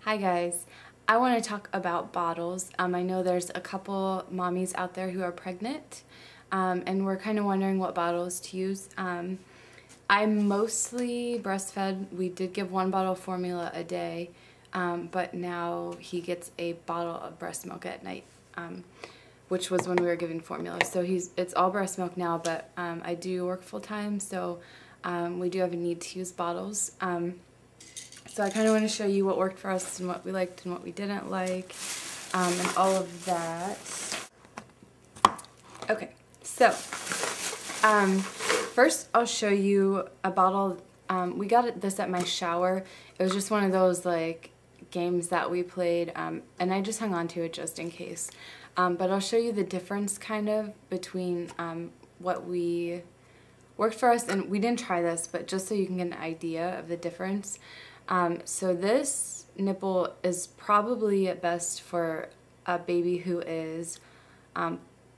Hi guys, I want to talk about bottles. I know there's a couple mommies out there who are pregnant and we're kind of wondering what bottles to use. I mostly breastfed. We did give one bottle of formula a day, but now he gets a bottle of breast milk at night, which was when we were giving formula. So it's all breast milk now, but I do work full time, so we do have a need to use bottles. So I kind of want to show you what worked for us and what we liked and what we didn't like, and all of that. Okay, so first I'll show you a bottle. We got this at my shower. It was just one of those like games that we played, and I just hung on to it just in case. But I'll show you the difference kind of between what we worked for us, and we didn't try this, but just so you can get an idea of the difference. So this nipple is probably at best for a baby who is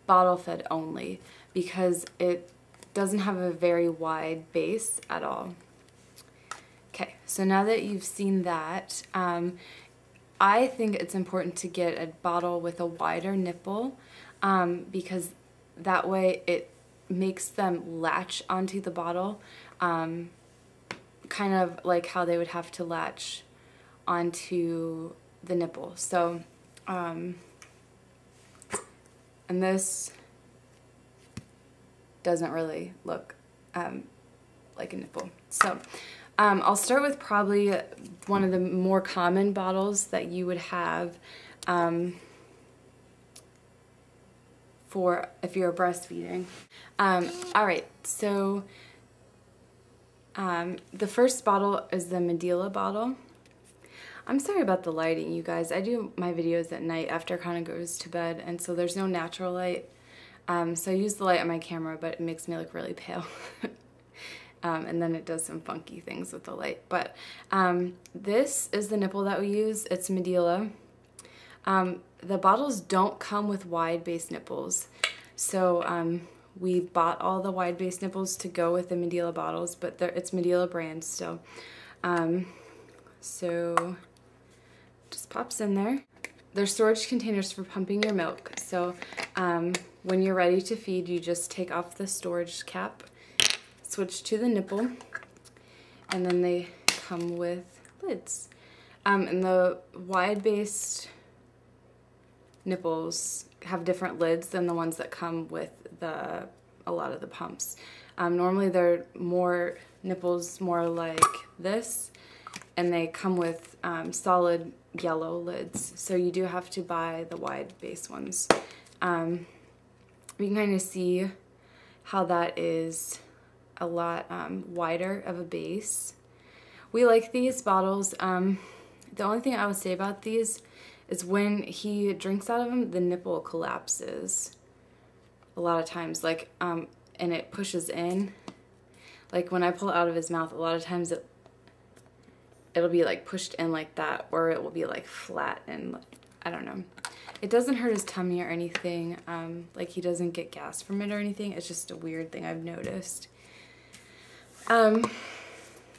bottle fed only, because it doesn't have a very wide base at all. Okay, so now that you've seen that, I think it's important to get a bottle with a wider nipple, because that way it makes them latch onto the bottle, kind of like how they would have to latch onto the nipple. So, and this doesn't really look like a nipple. So, I'll start with probably one of the more common bottles that you would have for if you're breastfeeding. All right, so the first bottle is the Medela bottle. I'm sorry about the lighting, you guys. I do my videos at night after Connor goes to bed, and so there's no natural light. So I use the light on my camera, but it makes me look really pale. And then it does some funky things with the light. But this is the nipple that we use. It's Medela. The bottles don't come with wide base nipples. So we bought all the wide base nipples to go with the Medela bottles, but it's Medela brand still. So just pops in there. They're storage containers for pumping your milk. So when you're ready to feed, you just take off the storage cap, switch to the nipple, and then they come with lids. And the wide-based nipples have different lids than the ones that come with a lot of the pumps. Normally they're more nipples, more like this, and they come with solid yellow lids. So you do have to buy the wide base ones. We can kind of see how that is a lot wider of a base. We like these bottles. The only thing I would say about these is when he drinks out of them, the nipple collapses a lot of times, like and it pushes in. Like when I pull it out of his mouth, a lot of times it'll be like pushed in like that, or it will be like flat, and I don't know. It doesn't hurt his tummy or anything, like he doesn't get gas from it or anything. It's just a weird thing I've noticed.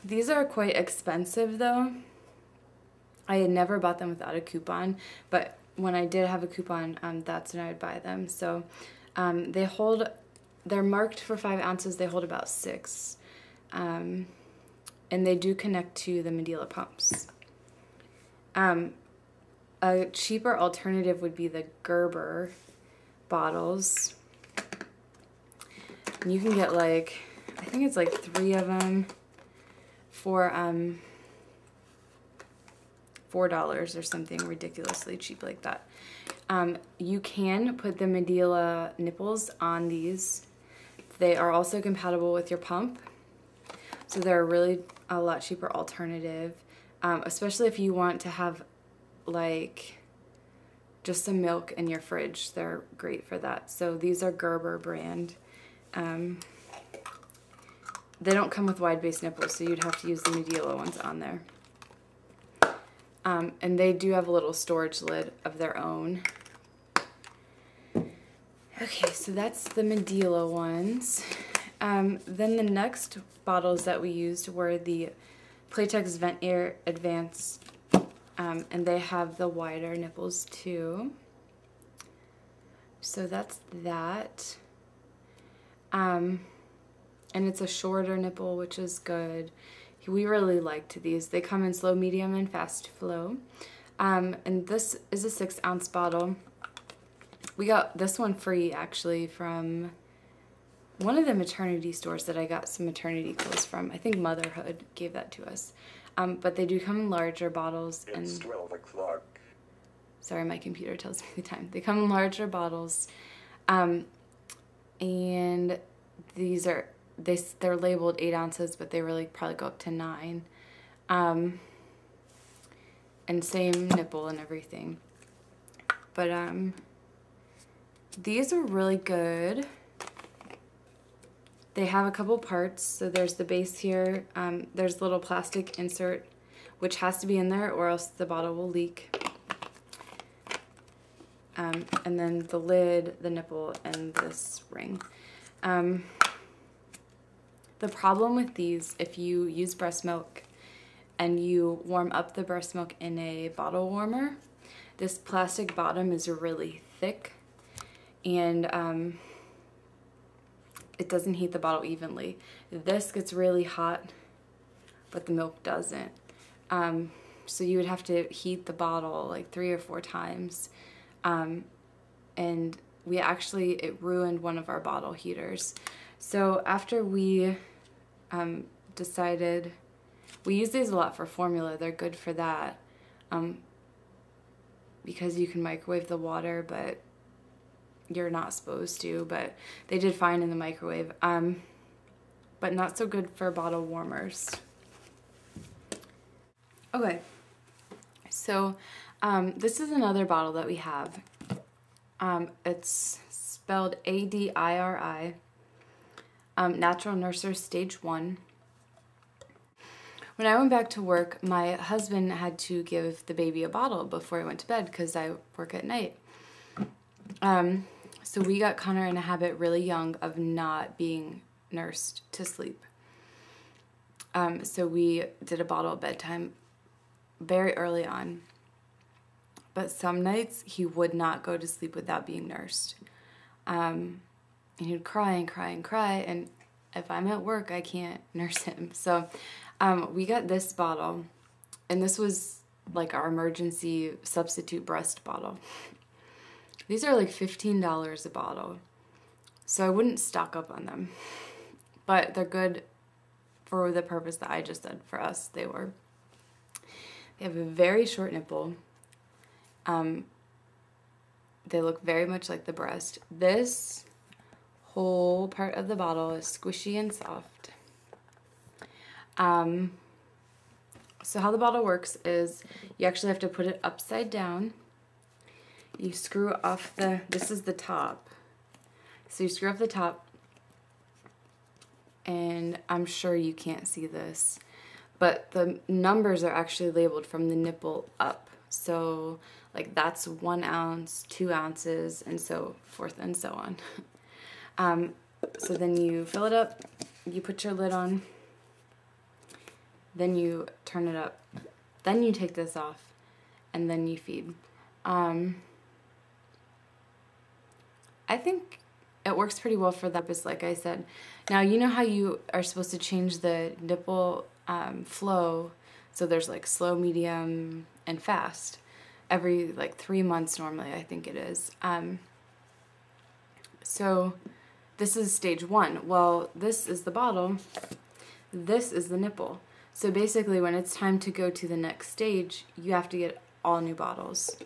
These are quite expensive though. I had never bought them without a coupon, but when I did have a coupon, that's when I would buy them. So they're marked for 5 ounces, they hold about 6. And they do connect to the Medela pumps. A cheaper alternative would be the Gerber bottles. And you can get like, I think it's like 3 of them for $4 or something ridiculously cheap like that. You can put the Medela nipples on these. They are also compatible with your pump, so they're really a lot cheaper alternative, especially if you want to have like just some milk in your fridge. They're great for that. So these are Gerber brand. They don't come with wide base nipples, so you'd have to use the Medela ones on there. And they do have a little storage lid of their own. Okay, so that's the Medela ones. Then the next bottles that we used were the Playtex Vent Air Advanced And they have the wider nipples too. So that's that. And it's a shorter nipple, which is good. We really liked these. They come in slow, medium, and fast flow. And this is a 6-ounce bottle. We got this one free actually from one of the maternity stores that I got some maternity clothes from. I think Motherhood gave that to us. But they do come in larger bottles. It's 12 o'clock. Sorry, my computer tells me the time. They come in larger bottles. And these are, they're labeled 8 ounces, but they really probably go up to 9. And same nipple and everything. But these are really good. They have a couple parts. So there's the base here. There's a little plastic insert, which has to be in there or else the bottle will leak. And then the lid, the nipple, and this ring. The problem with these, if you use breast milk and you warm up the breast milk in a bottle warmer, this plastic bottom is really thick and it doesn't heat the bottle evenly. This gets really hot, but the milk doesn't. So you would have to heat the bottle like 3 or 4 times. And we actually, it ruined one of our bottle heaters. So after we decided, we use these a lot for formula. They're good for that because you can microwave the water, but you're not supposed to. But they did fine in the microwave, but not so good for bottle warmers. Okay, so this is another bottle that we have. It's spelled ADIRI, Natural Nurser Stage 1. When I went back to work, my husband had to give the baby a bottle before he went to bed because I work at night. So we got Connor in a habit really young of not being nursed to sleep. So we did a bottle at bedtime very early on. But some nights he would not go to sleep without being nursed. And he would cry and cry and cry, and if I'm at work, I can't nurse him. So we got this bottle, and this was like our emergency substitute breast bottle. These are like $15 a bottle, so I wouldn't stock up on them. But they're good for the purpose that I just said for us they were. They have a very short nipple. They look very much like the breast. This whole part of the bottle is squishy and soft. So how the bottle works is you actually have to put it upside down. You screw off this is the top. So you screw off the top, and I'm sure you can't see this, but the numbers are actually labeled from the nipple up. So like that's 1 ounce, 2 ounces, and so forth and so on. So then you fill it up, you put your lid on, then you turn it up, then you take this off, and then you feed. I think it works pretty well for that purpose, like I said. Now, you know how you are supposed to change the nipple flow, so there's like slow, medium, and fast. Every like 3 months normally, I think it is. So this is stage 1. Well, this is the bottle. This is the nipple. So basically when it's time to go to the next stage, you have to get all new bottles.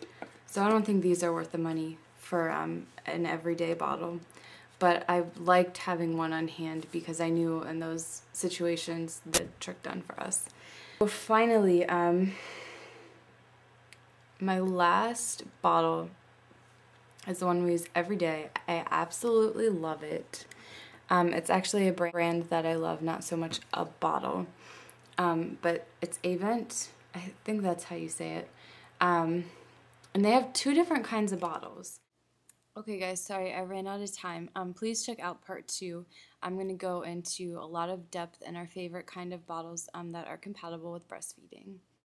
So I don't think these are worth the money for an everyday bottle. But I liked having one on hand because I knew in those situations the trick done for us. So finally, my last bottle is the one we use every day. I absolutely love it. It's actually a brand that I love, not so much a bottle. But it's Avent. I think that's how you say it. And they have 2 different kinds of bottles. Okay guys, sorry I ran out of time. Please check out part 2. I'm going to go into a lot of depth in our favorite kind of bottles that are compatible with breastfeeding.